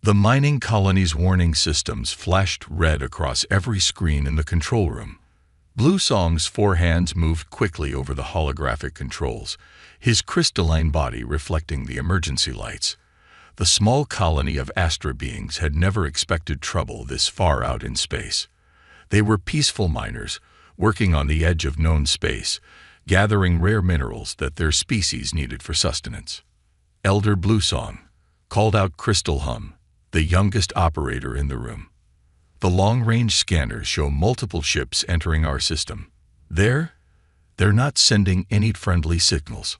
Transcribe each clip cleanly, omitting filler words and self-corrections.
The mining colony's warning systems flashed red across every screen in the control room. Blue Song's four hands moved quickly over the holographic controls, his crystalline body reflecting the emergency lights. The small colony of Astra beings had never expected trouble this far out in space. They were peaceful miners, working on the edge of known space, gathering rare minerals that their species needed for sustenance. Elder Blue Song called out Crystal Hum, the youngest operator in the room. The long-range scanners show multiple ships entering our system. They're not sending any friendly signals.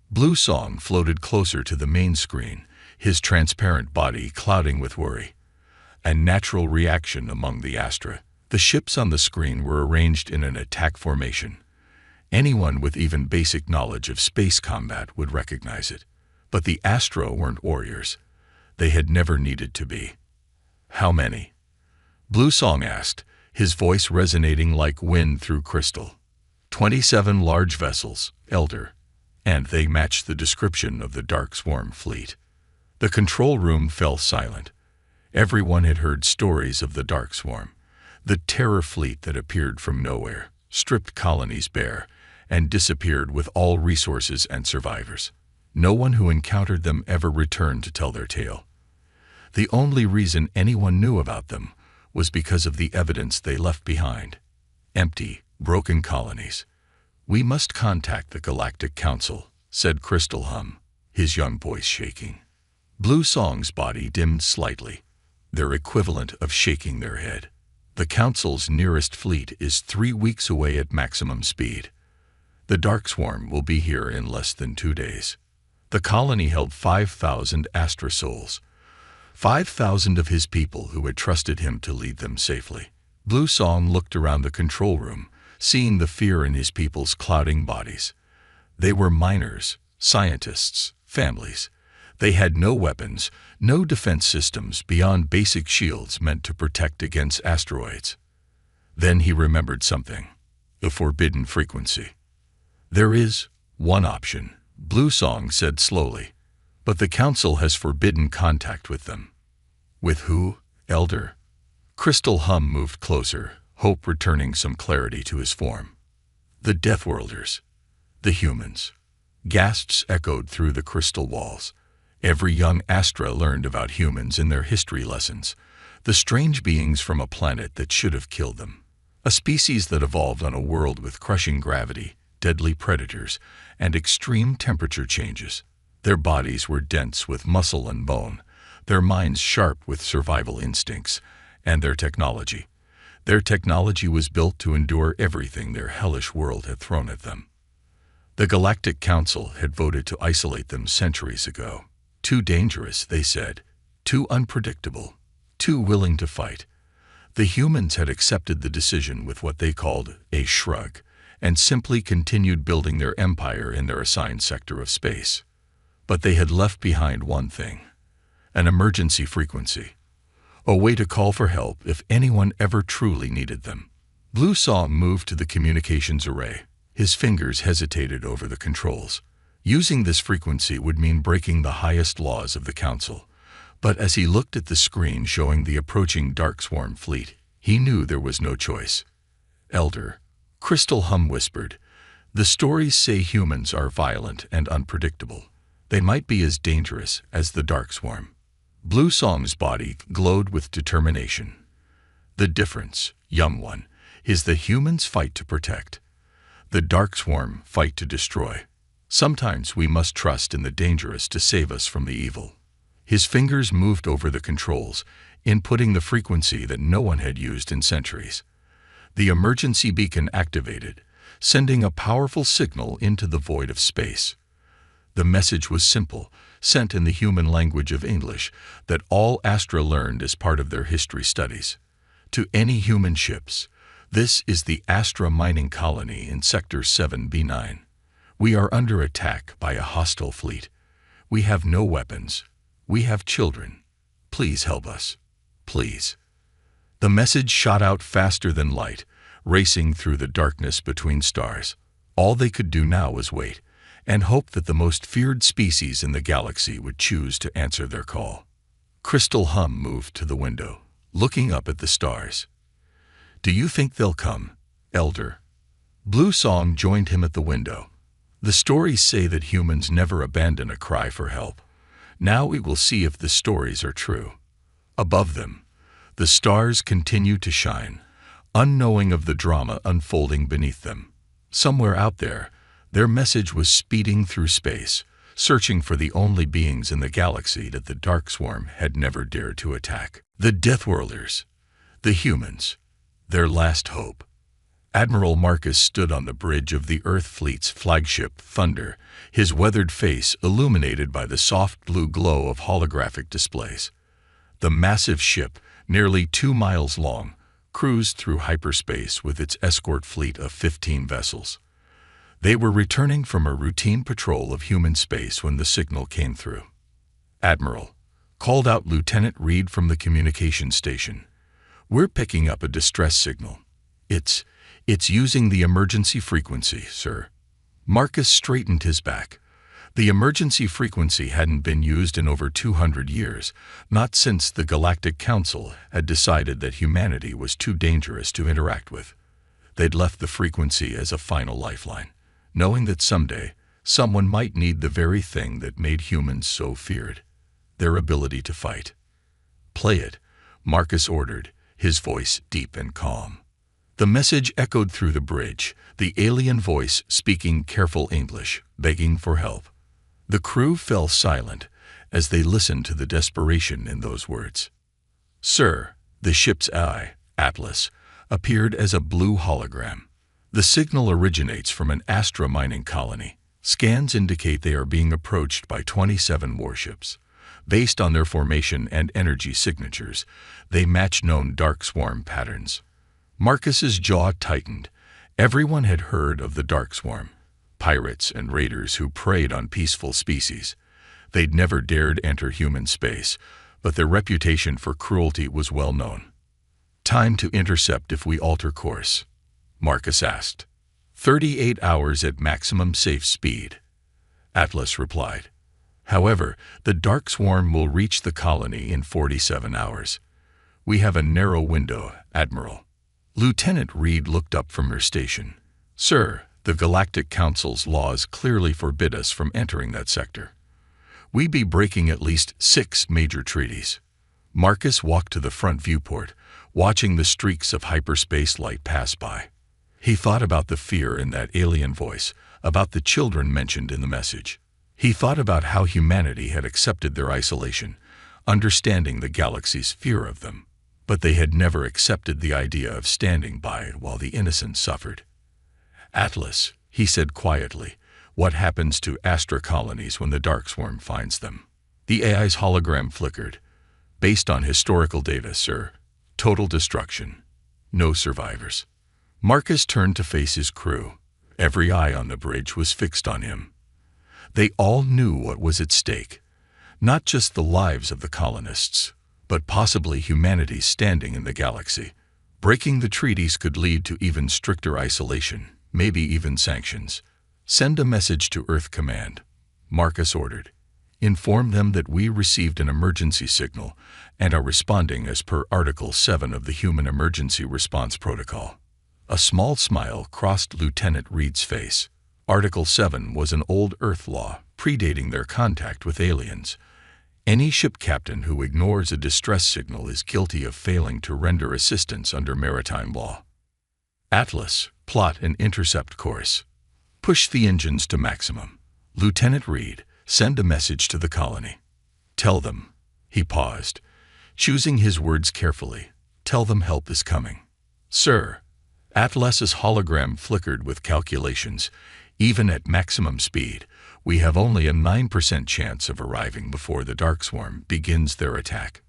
Blue Song floated closer to the main screen, his transparent body clouding with worry. A natural reaction among the Astra. The ships on the screen were arranged in an attack formation. Anyone with even basic knowledge of space combat would recognize it. But the Astra weren't warriors. They had never needed to be. How many? Blue Song asked, his voice resonating like wind through crystal. 27 large vessels, Elder. And they matched the description of the Dark Swarm fleet. The control room fell silent. Everyone had heard stories of the Dark Swarm, the terror fleet that appeared from nowhere, stripped colonies bare, and disappeared with all resources and survivors. No one who encountered them ever returned to tell their tale. The only reason anyone knew about them was because of the evidence they left behind. Empty, broken colonies. "We must contact the Galactic Council," said Crystal Hum, his young voice shaking. Blue Song's body dimmed slightly, their equivalent of shaking their head. The Council's nearest fleet is 3 weeks away at maximum speed. The Dark Swarm will be here in less than 2 days. The colony held 5,000 Astra souls, 5,000 of his people who had trusted him to lead them safely. Blue Song looked around the control room, seeing the fear in his people's clouding bodies. They were miners, scientists, families. They had no weapons, no defense systems beyond basic shields meant to protect against asteroids. Then he remembered something: the forbidden frequency. "There is one option," Blue Song said slowly, "but the Council has forbidden contact with them." "With who, Elder?" Crystal Hum moved closer, hope returning some clarity to his form. "The Deathworlders. The humans." Gasps echoed through the crystal walls. Every young Astra learned about humans in their history lessons, the strange beings from a planet that should have killed them. A species that evolved on a world with crushing gravity, deadly predators, and extreme temperature changes. Their bodies were dense with muscle and bone, their minds sharp with survival instincts, and their technology. Their technology was built to endure everything their hellish world had thrown at them. The Galactic Council had voted to isolate them centuries ago. Too dangerous, they said. Too unpredictable. Too willing to fight. The humans had accepted the decision with what they called a shrug, and simply continued building their empire in their assigned sector of space. But they had left behind one thing: an emergency frequency. A way to call for help if anyone ever truly needed them. Blue Song moved to the communications array. His fingers hesitated over the controls. Using this frequency would mean breaking the highest laws of the Council. But as he looked at the screen showing the approaching Dark Swarm fleet, he knew there was no choice. "Elder," Crystal Hum whispered, "the stories say humans are violent and unpredictable. They might be as dangerous as the Dark Swarm." Blue Song's body glowed with determination. "The difference, young one, is the humans fight to protect. The Dark Swarm fight to destroy. Sometimes we must trust in the dangerous to save us from the evil." His fingers moved over the controls, inputting the frequency that no one had used in centuries. The emergency beacon activated, sending a powerful signal into the void of space. The message was simple, sent in the human language of English that all Astra learned as part of their history studies. "To any human ships, this is the Astra mining colony in Sector 7B9. We are under attack by a hostile fleet. We have no weapons. We have children. Please help us. Please." The message shot out faster than light, racing through the darkness between stars. All they could do now was wait, and hope that the most feared species in the galaxy would choose to answer their call. Crystal Hum moved to the window, looking up at the stars. "Do you think they'll come, Elder?" Blue Song joined him at the window. "The stories say that humans never abandon a cry for help. Now we will see if the stories are true." Above them, the stars continued to shine, unknowing of the drama unfolding beneath them. Somewhere out there, their message was speeding through space, searching for the only beings in the galaxy that the Dark Swarm had never dared to attack. The Deathworlders, the humans, their last hope. Admiral Marcus stood on the bridge of the Earth Fleet's flagship, Thunder, his weathered face illuminated by the soft blue glow of holographic displays. The massive ship, nearly 2 miles long, cruised through hyperspace with its escort fleet of 15 vessels. They were returning from a routine patrol of human space when the signal came through. "Admiral," called out Lieutenant Reed from the communication station. "We're picking up a distress signal. It's using the emergency frequency, sir." Marcus straightened his back. The emergency frequency hadn't been used in over 200 years, not since the Galactic Council had decided that humanity was too dangerous to interact with. They'd left the frequency as a final lifeline, knowing that someday someone might need the very thing that made humans so feared: their ability to fight. "Play it," Marcus ordered, his voice deep and calm. The message echoed through the bridge, the alien voice speaking careful English, begging for help. The crew fell silent as they listened to the desperation in those words. "Sir," the ship's eye, Atlas, appeared as a blue hologram. "The signal originates from an Astra mining colony. Scans indicate they are being approached by 27 warships. Based on their formation and energy signatures, they match known Dark Swarm patterns." Marcus's jaw tightened. Everyone had heard of the Dark Swarm, pirates and raiders who preyed on peaceful species. They'd never dared enter human space, but their reputation for cruelty was well known. "Time to intercept if we alter course?" Marcus asked. 38 hours at maximum safe speed," Atlas replied. "However, the Dark Swarm will reach the colony in 47 hours. We have a narrow window, Admiral." Lieutenant Reed looked up from her station. "Sir, the Galactic Council's laws clearly forbid us from entering that sector. We'd be breaking at least 6 major treaties." Marcus walked to the front viewport, watching the streaks of hyperspace light pass by. He thought about the fear in that alien voice, about the children mentioned in the message. He thought about how humanity had accepted their isolation, understanding the galaxy's fear of them, but they had never accepted the idea of standing by it while the innocent suffered. "Atlas," he said quietly, "what happens to Astra colonies when the Dark Swarm finds them?" The AI's hologram flickered. "Based on historical data, sir, total destruction. No survivors." Marcus turned to face his crew. Every eye on the bridge was fixed on him. They all knew what was at stake. Not just the lives of the colonists, but possibly humanity's standing in the galaxy. Breaking the treaties could lead to even stricter isolation, maybe even sanctions. "Send a message to Earth Command," Marcus ordered. "Inform them that we received an emergency signal and are responding as per Article 7 of the Human Emergency Response Protocol." A small smile crossed Lieutenant Reed's face. Article 7 was an old Earth law, predating their contact with aliens. Any ship captain who ignores a distress signal is guilty of failing to render assistance under maritime law. "Atlas, plot an intercept course. Push the engines to maximum. Lieutenant Reed, send a message to the colony. Tell them," he paused, choosing his words carefully, "tell them help is coming." "Sir," Atlas's hologram flickered with calculations, "even at maximum speed, we have only a 9% chance of arriving before the Dark Swarm begins their attack."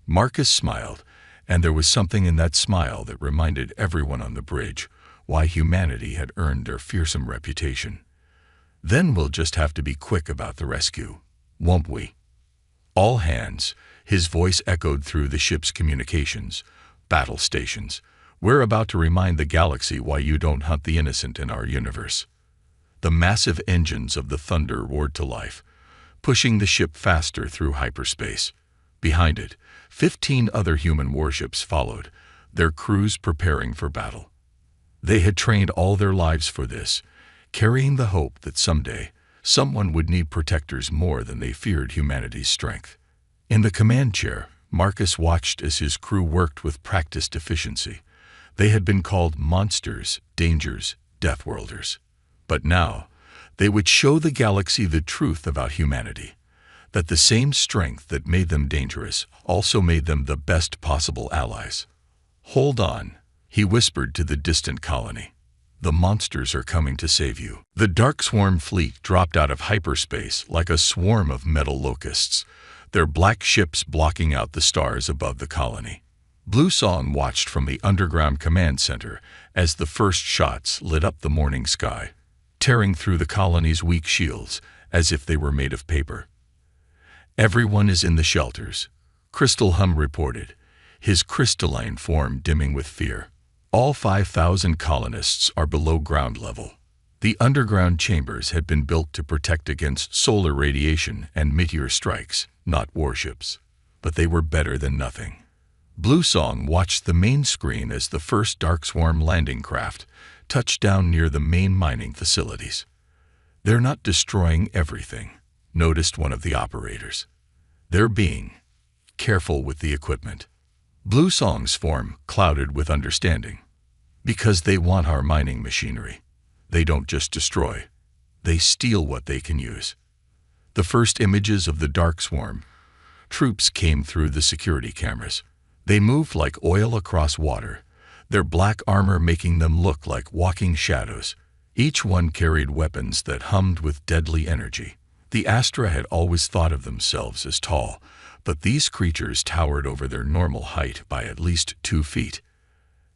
Marcus smiled, and there was something in that smile that reminded everyone on the bridge why humanity had earned their fearsome reputation. "Then we'll just have to be quick about the rescue, won't we?" "All hands," his voice echoed through the ship's communications, "battle stations. We're about to remind the galaxy why you don't hunt the innocent in our universe." The massive engines of the Thunder roared to life, pushing the ship faster through hyperspace. Behind it, 15 other human warships followed, their crews preparing for battle. They had trained all their lives for this, carrying the hope that someday someone would need protectors more than they feared humanity's strength. In the command chair, Marcus watched as his crew worked with practiced efficiency. They had been called monsters, dangers, Deathworlders. But now, they would show the galaxy the truth about humanity, that the same strength that made them dangerous also made them the best possible allies. "Hold on," he whispered to the distant colony. "The monsters are coming to save you." The Dark Swarm fleet dropped out of hyperspace like a swarm of metal locusts, their black ships blocking out the stars above the colony. Blue Song watched from the underground command center as the first shots lit up the morning sky, tearing through the colony's weak shields as if they were made of paper. "Everyone is in the shelters," Crystal Hum reported, his crystalline form dimming with fear. "All 5,000 colonists are below ground level." The underground chambers had been built to protect against solar radiation and meteor strikes, not warships. But they were better than nothing. Blue Song watched the main screen as the first Dark Swarm landing craft touched down near the main mining facilities. "They're not destroying everything," noticed one of the operators. "They're being careful with the equipment." Blue Song's form clouded with understanding. "Because they want our mining machinery. They don't just destroy. They steal what they can use." The first images of the Dark Swarm troops came through the security cameras. They moved like oil across water, their black armor making them look like walking shadows. Each one carried weapons that hummed with deadly energy. The Astra had always thought of themselves as tall, but these creatures towered over their normal height by at least 2 feet.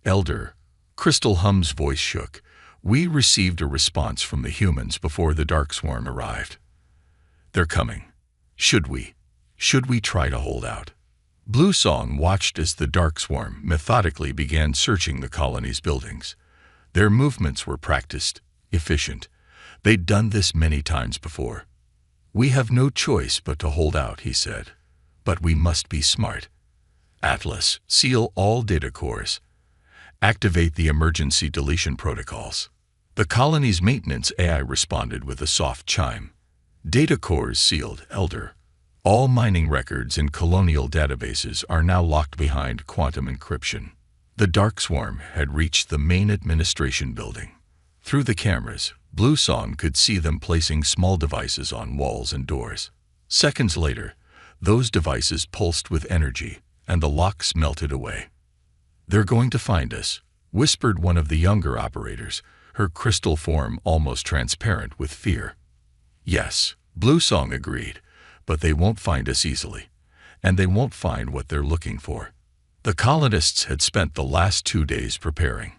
"Elder," Crystal Hum's voice shook, "we received a response from the humans before the Dark Swarm arrived. They're coming. Should we try to hold out?" Blue Song watched as the Dark Swarm methodically began searching the colony's buildings. Their movements were practiced, efficient. They'd done this many times before. "We have no choice but to hold out," he said. "But we must be smart. Atlas, seal all data cores. Activate the emergency deletion protocols." The colony's maintenance AI responded with a soft chime. "Data cores sealed, Elder. All mining records in colonial databases are now locked behind quantum encryption." The Dark Swarm had reached the main administration building. Through the cameras, Blue Song could see them placing small devices on walls and doors. Seconds later, those devices pulsed with energy, and the locks melted away. "They're going to find us," whispered one of the younger operators, her crystal form almost transparent with fear. "Yes," Blue Song agreed, "but they won't find us easily, and they won't find what they're looking for." The colonists had spent the last 2 days preparing.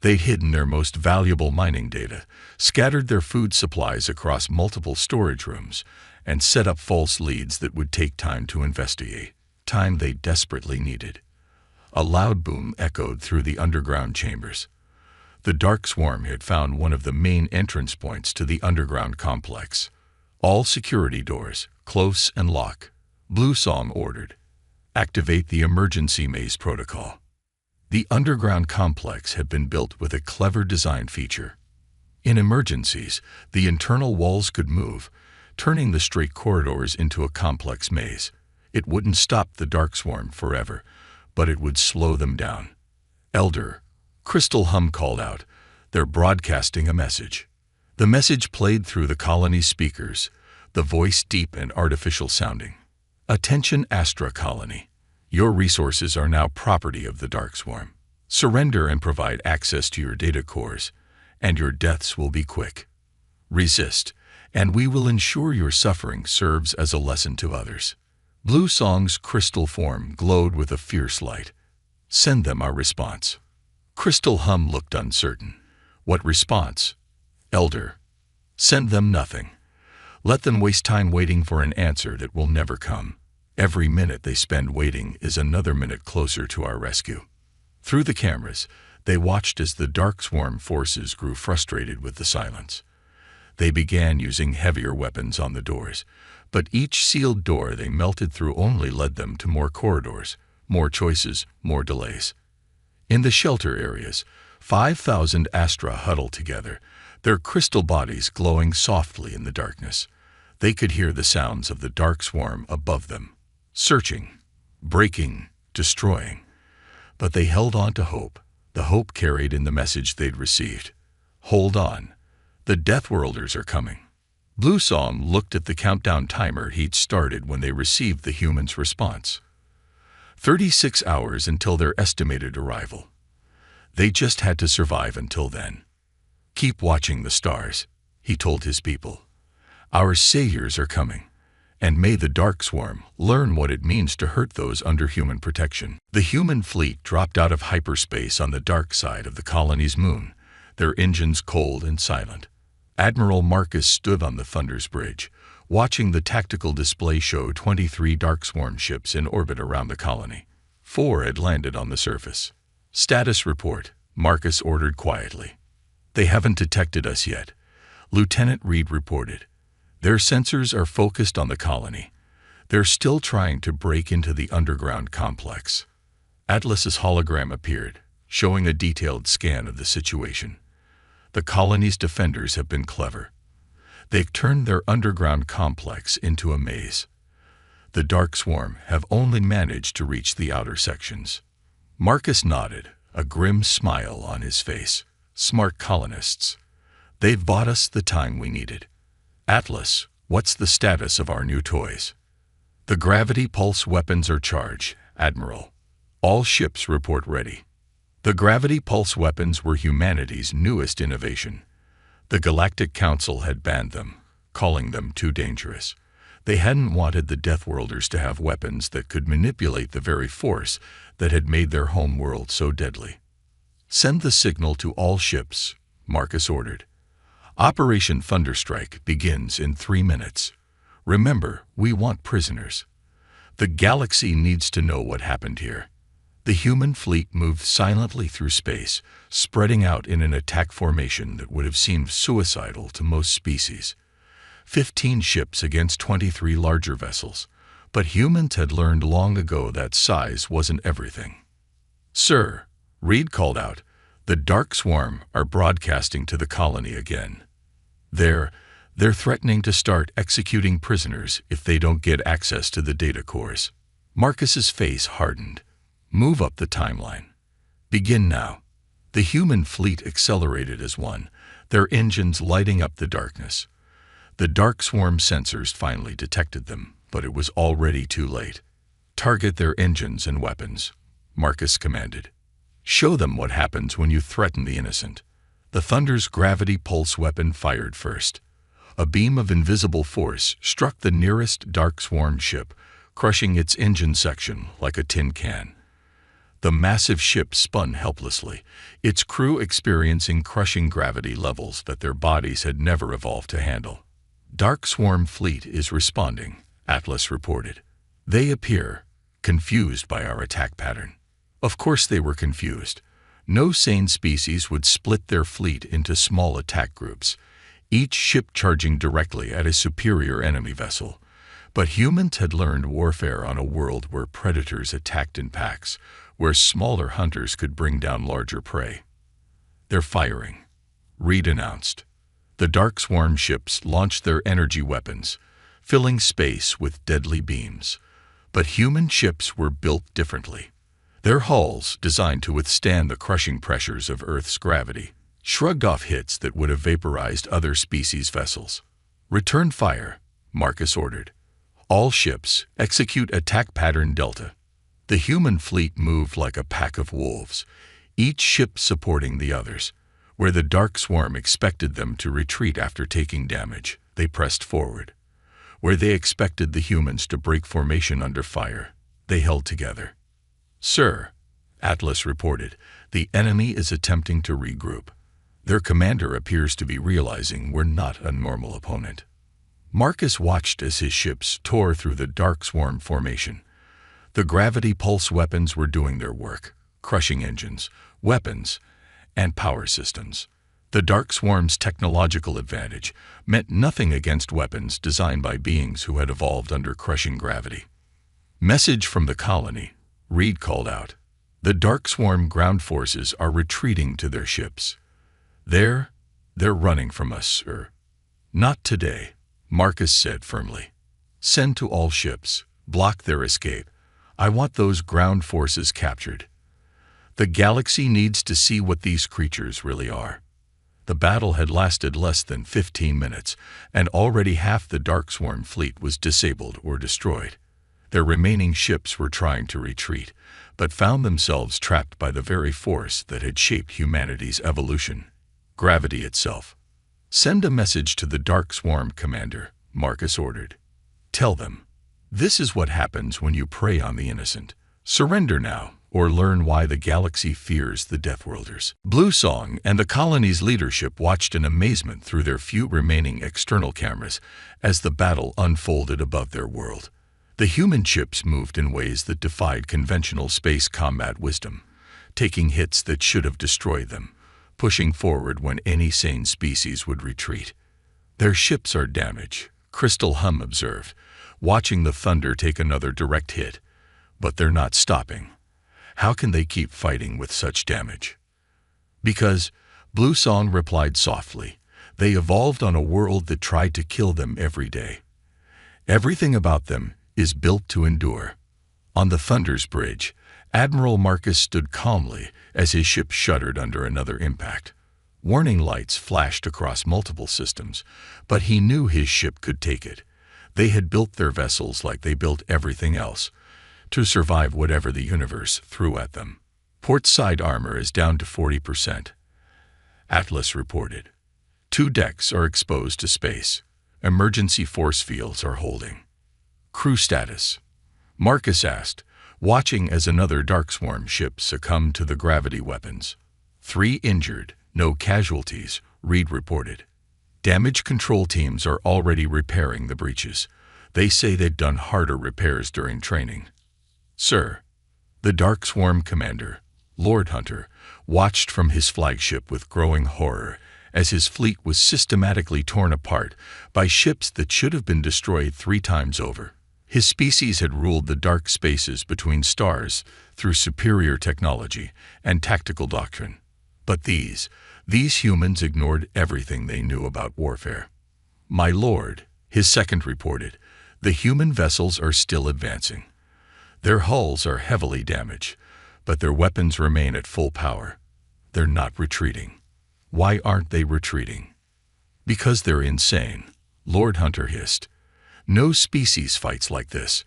They'd hidden their most valuable mining data, scattered their food supplies across multiple storage rooms, and set up false leads that would take time to investigate, time they desperately needed. A loud boom echoed through the underground chambers. The Dark Swarm had found one of the main entrance points to the underground complex. "All security doors, close and lock," Blue Song ordered. "Activate the emergency maze protocol." The underground complex had been built with a clever design feature. In emergencies, the internal walls could move, turning the straight corridors into a complex maze. It wouldn't stop the Dark Swarm forever, but it would slow them down. "Elder," Crystal Hum called out, "they're broadcasting a message." The message played through the colony's speakers, the voice deep and artificial sounding. "Attention Astra Colony. Your resources are now property of the Dark Swarm. Surrender and provide access to your data cores, and your deaths will be quick. Resist, and we will ensure your suffering serves as a lesson to others." Blue Song's crystal form glowed with a fierce light. "Send them our response." Crystal Hum looked uncertain. "What response, Elder?" "Send them nothing. Let them waste time waiting for an answer that will never come. Every minute they spend waiting is another minute closer to our rescue." Through the cameras, they watched as the Dark Swarm forces grew frustrated with the silence. They began using heavier weapons on the doors, But each sealed door they melted through only led them to more corridors, more choices, more delays. In the shelter areas, 5,000 Astra huddled together, their crystal bodies glowing softly in the darkness. They could hear the sounds of the dark swarm above them, searching, breaking, destroying. But they held on to hope, the hope carried in the message they'd received. Hold on. The Deathworlders are coming. Bluesom looked at the countdown timer he'd started when they received the humans' response. 36 hours until their estimated arrival. They just had to survive until then. Keep watching the stars, he told his people. Our saviors are coming, and may the Dark Swarm learn what it means to hurt those under human protection. The human fleet dropped out of hyperspace on the dark side of the colony's moon, their engines cold and silent. Admiral Marcus stood on the Thunder's bridge, watching the tactical display show 23 Dark Swarm ships in orbit around the colony. 4 had landed on the surface. Status report, Marcus ordered quietly. They haven't detected us yet, Lieutenant Reed reported. Their sensors are focused on the colony. They're still trying to break into the underground complex. Atlas's hologram appeared, showing a detailed scan of the situation. The colony's defenders have been clever. They've turned their underground complex into a maze. The Dark Swarm have only managed to reach the outer sections. Marcus nodded, a grim smile on his face. Smart colonists. They've bought us the time we needed. Atlas, what's the status of our new toys? The gravity pulse weapons are charged, Admiral. All ships report ready. The gravity pulse weapons were humanity's newest innovation. The Galactic Council had banned them, calling them too dangerous. They hadn't wanted the Deathworlders to have weapons that could manipulate the very force that had made their home world so deadly. Send the signal to all ships, Marcus ordered. Operation Thunderstrike begins in 3 minutes. Remember, we want prisoners. The galaxy needs to know what happened here. The human fleet moved silently through space, spreading out in an attack formation that would have seemed suicidal to most species. 15 ships against 23 larger vessels, but humans had learned long ago that size wasn't everything. Sir, Reed called out, the Dark Swarm are broadcasting to the colony again. They're threatening to start executing prisoners if they don't get access to the data cores. Marcus's face hardened. Move up the timeline. Begin now. The human fleet accelerated as one, their engines lighting up the darkness. The Dark Swarm sensors finally detected them, but it was already too late. Target their engines and weapons, Marcus commanded. Show them what happens when you threaten the innocent. The Thunder's gravity pulse weapon fired first. A beam of invisible force struck the nearest Dark Swarm ship, crushing its engine section like a tin can. The massive ship spun helplessly, its crew experiencing crushing gravity levels that their bodies had never evolved to handle. Dark Swarm fleet is responding, Atlas reported. They appear confused by our attack pattern. Of course they were confused. No sane species would split their fleet into small attack groups, each ship charging directly at a superior enemy vessel. But humans had learned warfare on a world where predators attacked in packs, where smaller hunters could bring down larger prey. They're firing, Reed announced. The Dark Swarm ships launched their energy weapons, filling space with deadly beams. But human ships were built differently. Their hulls, designed to withstand the crushing pressures of Earth's gravity, shrugged off hits that would have vaporized other species' vessels. Return fire, Marcus ordered. All ships execute attack pattern Delta. The human fleet moved like a pack of wolves, each ship supporting the others. Where the Dark Swarm expected them to retreat after taking damage, they pressed forward. Where they expected the humans to break formation under fire, they held together. Sir, Atlas reported, the enemy is attempting to regroup. Their commander appears to be realizing we're not a normal opponent. Marcus watched as his ships tore through the Dark Swarm formation. The gravity pulse weapons were doing their work, crushing engines, weapons, and power systems. The Dark Swarm's technological advantage meant nothing against weapons designed by beings who had evolved under crushing gravity. Message from the colony, Reed called out. The Dark Swarm ground forces are retreating to their ships. They're running from us, sir. Not today, Marcus said firmly. Send to all ships, block their escape. I want those ground forces captured. The galaxy needs to see what these creatures really are. The battle had lasted less than 15 minutes, and already half the Dark Swarm fleet was disabled or destroyed. Their remaining ships were trying to retreat, but found themselves trapped by the very force that had shaped humanity's evolution, gravity itself. Send a message to the Dark Swarm commander, Marcus ordered. Tell them, this is what happens when you prey on the innocent. Surrender now, or learn why the galaxy fears the Deathworlders. Bluesong and the colony's leadership watched in amazement through their few remaining external cameras as the battle unfolded above their world. The human ships moved in ways that defied conventional space combat wisdom, taking hits that should have destroyed them, pushing forward when any sane species would retreat. Their ships are damaged, Crystal Hum observed, watching the Thunder take another direct hit. But they're not stopping. How can they keep fighting with such damage? Because, Bluesong replied softly, they evolved on a world that tried to kill them every day. Everything about them is built to endure. On the Thunder's bridge, Admiral Marcus stood calmly as his ship shuddered under another impact. Warning lights flashed across multiple systems, but he knew his ship could take it. They had built their vessels like they built everything else, to survive whatever the universe threw at them. Port side armor is down to 40%. Atlas reported. 2 decks are exposed to space. Emergency force fields are holding. Crew status. Marcus asked, watching as another Dark Swarm ship succumbed to the gravity weapons. 3 injured, no casualties, Reed reported. Damage control teams are already repairing the breaches. They say they've done harder repairs during training. Sir, the Dark Swarm commander, Lord Hunter, watched from his flagship with growing horror as his fleet was systematically torn apart by ships that should have been destroyed 3 times over. His species had ruled the dark spaces between stars through superior technology and tactical doctrine. But these humans ignored everything they knew about warfare. My lord, his second reported, the human vessels are still advancing. Their hulls are heavily damaged, but their weapons remain at full power. They're not retreating. Why aren't they retreating? Because they're insane, Lord Hunter hissed. No species fights like this.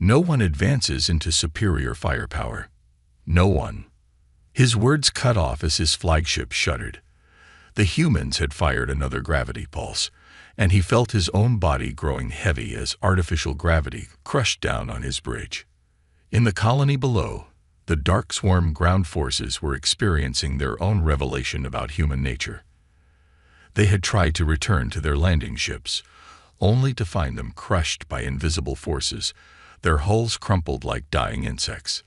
No one advances into superior firepower. No one. His words cut off as his flagship shuddered. The humans had fired another gravity pulse, and he felt his own body growing heavy as artificial gravity crushed down on his bridge. In the colony below, the Dark Swarm ground forces were experiencing their own revelation about human nature. They had tried to return to their landing ships, only to find them crushed by invisible forces, their hulls crumpled like dying insects.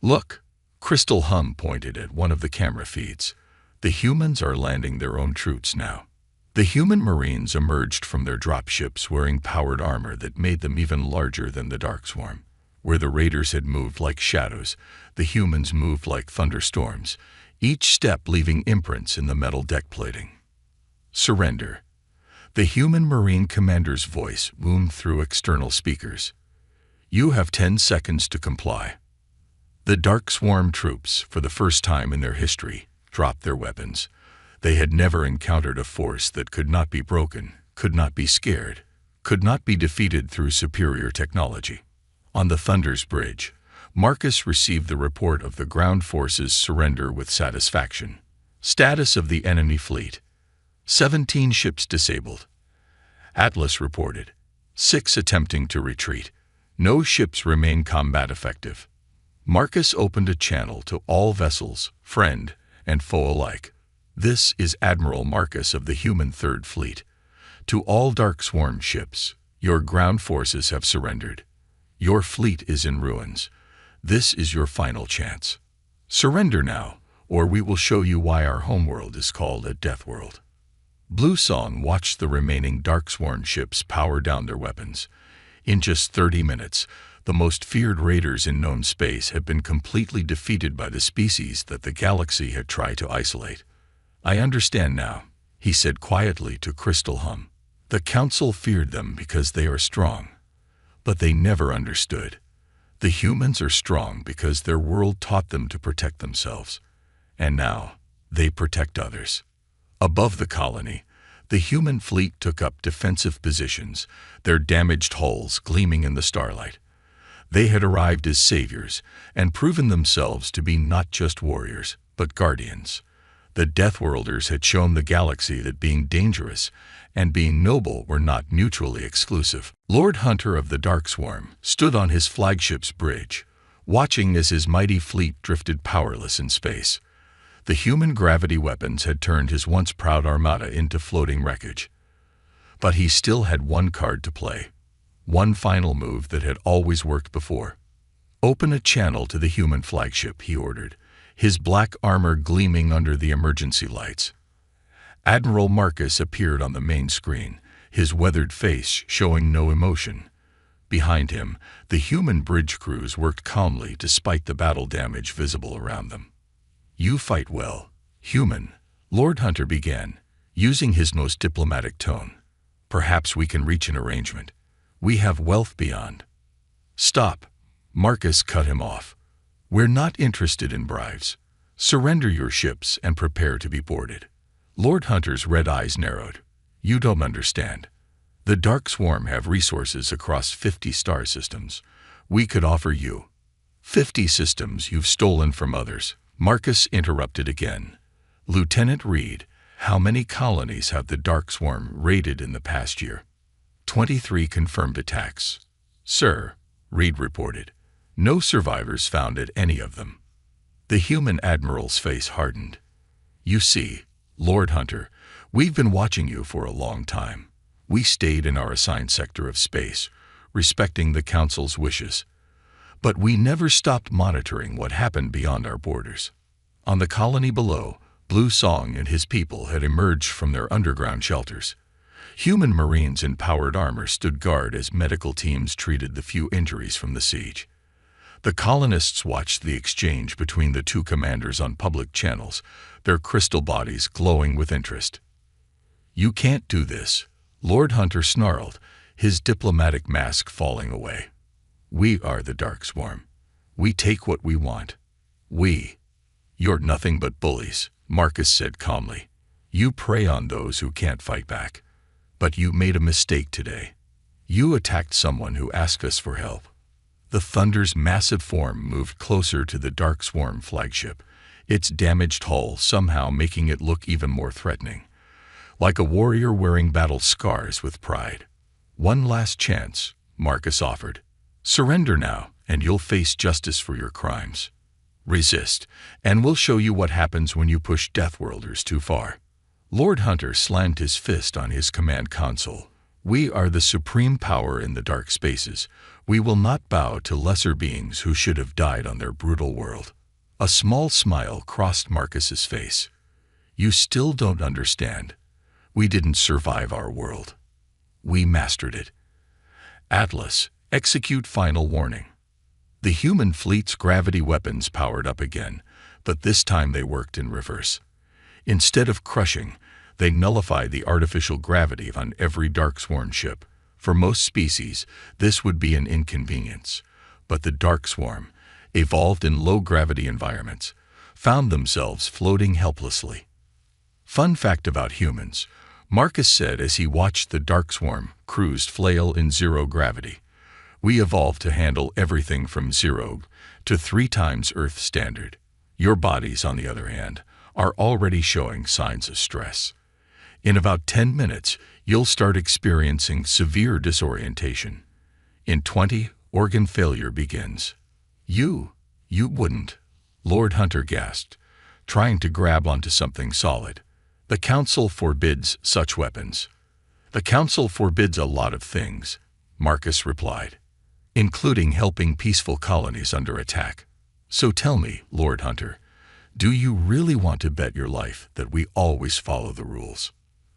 Look, Crystal Hum pointed at one of the camera feeds. The humans are landing their own troops now. The human Marines emerged from their dropships wearing powered armor that made them even larger than the Dark Swarm. Where the raiders had moved like shadows, the humans moved like thunderstorms, each step leaving imprints in the metal deck plating. Surrender. The human Marine commander's voice boomed through external speakers. You have 10 seconds to comply. The Dark Swarm troops, for the first time in their history, dropped their weapons. They had never encountered a force that could not be broken, could not be scared, could not be defeated through superior technology. On the Thunder's bridge, Marcus received the report of the ground forces' surrender with satisfaction. Status of the enemy fleet. 17 ships disabled. Atlas reported. 6 attempting to retreat. No ships remain combat effective. Marcus opened a channel to all vessels, friend and foe alike. This is Admiral Marcus of the human Third Fleet. To all Dark Swarm ships, your ground forces have surrendered. Your fleet is in ruins. This is your final chance. Surrender now, or we will show you why our homeworld is called a Deathworld. Blue Song watched the remaining Darksworn ships power down their weapons. In just 30 minutes, the most feared raiders in known space had been completely defeated by the species that the galaxy had tried to isolate. I understand now, he said quietly to Crystal Hum. The Council feared them because they are strong. But they never understood. The humans are strong because their world taught them to protect themselves. And now, they protect others. Above the colony, the human fleet took up defensive positions, their damaged hulls gleaming in the starlight. They had arrived as saviors and proven themselves to be not just warriors, but guardians. The Deathworlders had shown the galaxy that being dangerous and being noble were not mutually exclusive. Lord Hunter of the Darkswarm stood on his flagship's bridge, watching as his mighty fleet drifted powerless in space. The human gravity weapons had turned his once proud armada into floating wreckage. But he still had one card to play, one final move that had always worked before. Open a channel to the human flagship, he ordered, his black armor gleaming under the emergency lights. Admiral Marcus appeared on the main screen, his weathered face showing no emotion. Behind him, the human bridge crews worked calmly despite the battle damage visible around them. You fight well, human, Lord Hunter began, using his most diplomatic tone. Perhaps we can reach an arrangement. We have wealth beyond. Stop, Marcus cut him off. We're not interested in bribes. Surrender your ships and prepare to be boarded. Lord Hunter's red eyes narrowed. You don't understand. The Darkswarm have resources across 50 star systems. We could offer you 50 systems you've stolen from others. Marcus interrupted again. Lieutenant Reed, how many colonies have the Darkswarm raided in the past year? 23 confirmed attacks. Sir, Reed reported. No survivors found at any of them. The human admiral's face hardened. You see, Lord Hunter, we've been watching you for a long time. We stayed in our assigned sector of space, respecting the Council's wishes. But we never stopped monitoring what happened beyond our borders. On the colony below, Blue Song and his people had emerged from their underground shelters. Human Marines in powered armor stood guard as medical teams treated the few injuries from the siege. The colonists watched the exchange between the two commanders on public channels, their crystal bodies glowing with interest. You can't do this, Lord Hunter snarled, his diplomatic mask falling away. We are the Darkswarm. We take what we want. You're nothing but bullies, Marcus said calmly. You prey on those who can't fight back. But you made a mistake today. You attacked someone who asked us for help. The Thunder's massive form moved closer to the Darkswarm flagship, its damaged hull somehow making it look even more threatening. Like a warrior wearing battle scars with pride. One last chance, Marcus offered. Surrender now, and you'll face justice for your crimes. Resist, and we'll show you what happens when you push Deathworlders too far. Lord Hunter slammed his fist on his command console. We are the supreme power in the dark spaces. We will not bow to lesser beings who should have died on their brutal world. A small smile crossed Marcus's face. You still don't understand. We didn't survive our world. We mastered it. Atlas, execute final warning. The human fleet's gravity weapons powered up again, but this time they worked in reverse. Instead of crushing, they nullified the artificial gravity on every Darksworn ship. For most species, this would be an inconvenience, but the Darkswarm, evolved in low-gravity environments, found themselves floating helplessly. Fun fact about humans, Marcus said as he watched the Darkswarm cruise flail in zero gravity. We evolved to handle everything from 0 to 3 times Earth standard. Your bodies, on the other hand, are already showing signs of stress. In about 10 minutes, you'll start experiencing severe disorientation. In 20, organ failure begins. You wouldn't, Lord Hunter gasped, trying to grab onto something solid. The Council forbids such weapons. The Council forbids a lot of things, Marcus replied, including helping peaceful colonies under attack. So tell me, Lord Hunter, Do you really want to bet your life that we always follow the rules?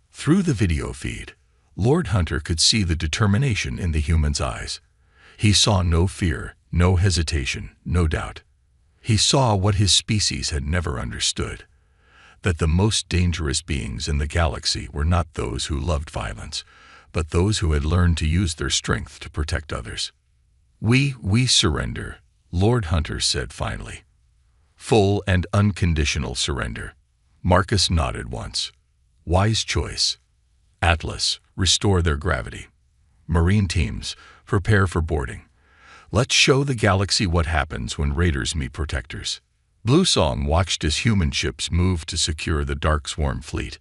Through the video feed, Lord Hunter could see the determination in the human's eyes. He saw no fear, no hesitation, no doubt. He saw what his species had never understood, that the most dangerous beings in the galaxy were not those who loved violence, but those who had learned to use their strength to protect others. We surrender, Lord Hunter said finally. Full and unconditional surrender. Marcus nodded once. Wise choice. Atlas, restore their gravity. Marine teams, prepare for boarding. Let's show the galaxy what happens when raiders meet protectors. Bluesong watched as human ships moved to secure the Dark Swarm fleet.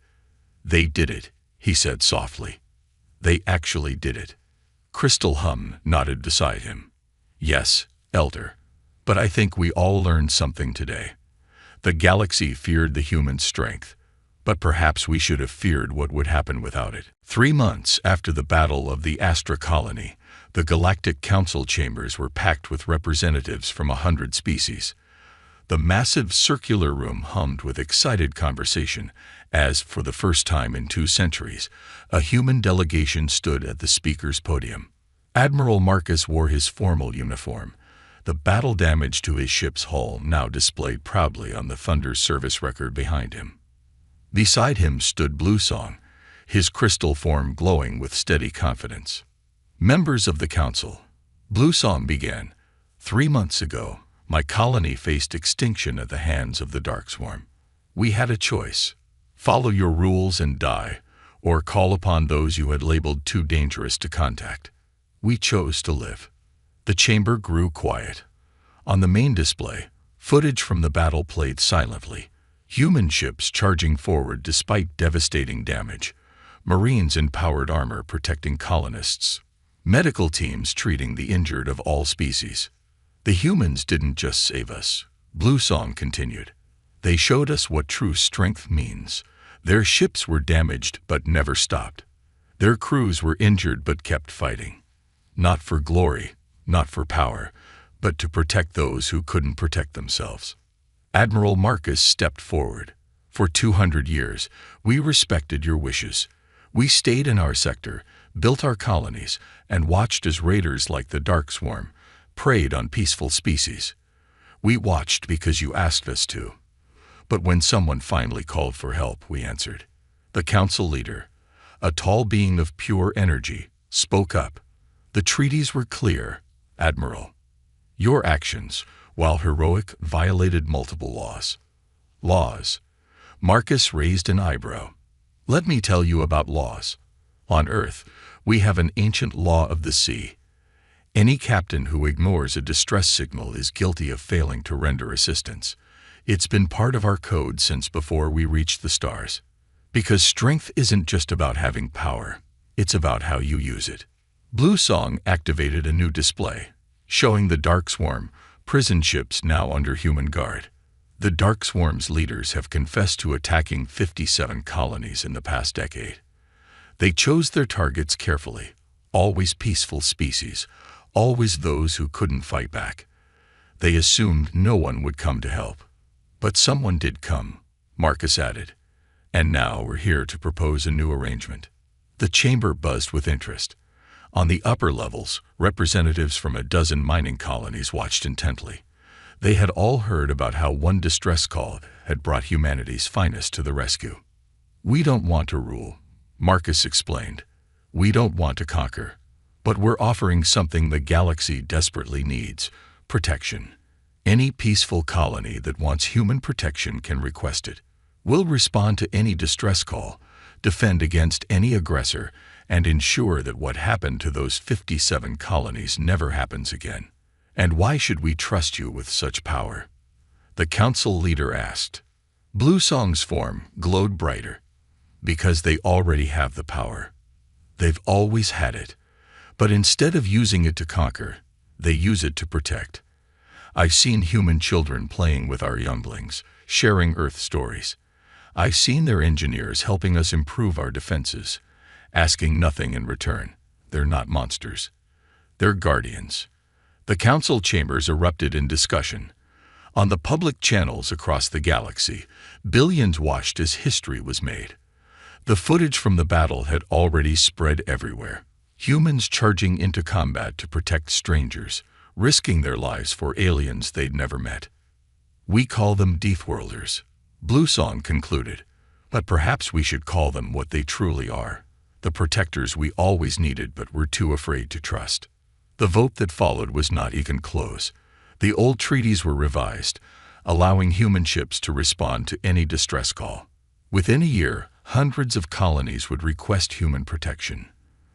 They did it, he said softly. They actually did it. Crystal Hum nodded beside him. Yes, Elder. But I think we all learned something today. The galaxy feared the human strength, but perhaps we should have feared what would happen without it. 3 months after the Battle of the Astra Colony, the Galactic Council chambers were packed with representatives from 100 species. The massive circular room hummed with excited conversation as, for the first time in 2 centuries, a human delegation stood at the speaker's podium. Admiral Marcus wore his formal uniform, the battle damage to his ship's hull now displayed proudly on the Thunder service record behind him. Beside him stood Bluesong, his crystal form glowing with steady confidence. Members of the council, Bluesong began. 3 months ago, my colony faced extinction at the hands of the Dark Swarm. We had a choice. Follow your rules and die, or call upon those you had labeled too dangerous to contact. We chose to live. The chamber grew quiet. On the main display, footage from the battle played silently. Human ships charging forward despite devastating damage. Marines in powered armor protecting colonists. Medical teams treating the injured of all species. The humans didn't just save us, Bluesong continued. They showed us what true strength means. Their ships were damaged but never stopped. Their crews were injured but kept fighting. Not for glory, not for power, but to protect those who couldn't protect themselves. Admiral Marcus stepped forward. For 200 years, we respected your wishes. We stayed in our sector, built our colonies, and watched as raiders like the Dark Swarm preyed on peaceful species. We watched because you asked us to. But when someone finally called for help, we answered. The council leader, a tall being of pure energy, spoke up. The treaties were clear, Admiral. Your actions, while heroic, violated multiple laws. Laws. Marcus raised an eyebrow. Let me tell you about laws. On Earth, we have an ancient law of the sea. Any captain who ignores a distress signal is guilty of failing to render assistance. It's been part of our code since before we reached the stars. Because strength isn't just about having power, it's about how you use it. Bluesong activated a new display, showing the Dark Swarm, prison ships now under human guard. The Dark Swarm's leaders have confessed to attacking 57 colonies in the past decade. They chose their targets carefully, always peaceful species, always those who couldn't fight back. They assumed no one would come to help. But someone did come, Marcus added. And now we're here to propose a new arrangement. The chamber buzzed with interest. On the upper levels, representatives from a dozen mining colonies watched intently. They had all heard about how one distress call had brought humanity's finest to the rescue. We don't want to rule, Marcus explained. We don't want to conquer. But we're offering something the galaxy desperately needs: protection. Any peaceful colony that wants human protection can request it. We'll respond to any distress call, defend against any aggressor, and ensure that what happened to those 57 colonies never happens again. And why should we trust you with such power? The council leader asked. Bluesong's form glowed brighter. Because they already have the power. They've always had it. But instead of using it to conquer, they use it to protect. I've seen human children playing with our younglings, sharing Earth stories. I've seen their engineers helping us improve our defenses, asking nothing in return. They're not monsters. They're guardians. The council chambers erupted in discussion. On the public channels across the galaxy, billions watched as history was made. The footage from the battle had already spread everywhere. Humans charging into combat to protect strangers, risking their lives for aliens they'd never met. We call them Deathworlders, Bluesong concluded, but perhaps we should call them what they truly are, the protectors we always needed but were too afraid to trust. The vote that followed was not even close. The old treaties were revised, allowing human ships to respond to any distress call. Within a year, hundreds of colonies would request human protection.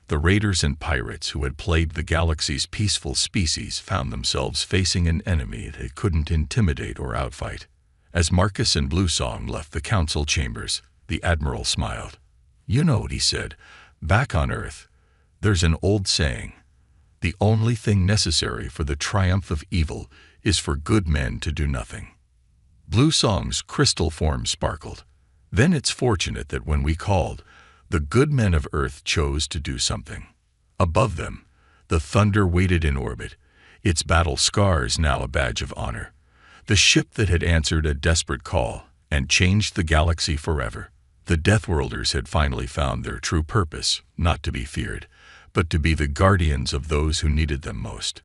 The raiders and pirates who had plagued the galaxy's peaceful species found themselves facing an enemy they couldn't intimidate or outfight. As Marcus and Bluesong left the council chambers, the Admiral smiled. "You know," he said, "back on Earth, there's an old saying. The only thing necessary for the triumph of evil is for good men to do nothing." Bluesong's crystal form sparkled. "Then it's fortunate that when we called, the good men of Earth chose to do something." Above them, the Thunder waited in orbit, its battle scars now a badge of honor. The ship that had answered a desperate call and changed the galaxy forever. The Deathworlders had finally found their true purpose, not to be feared, but to be the guardians of those who needed them most.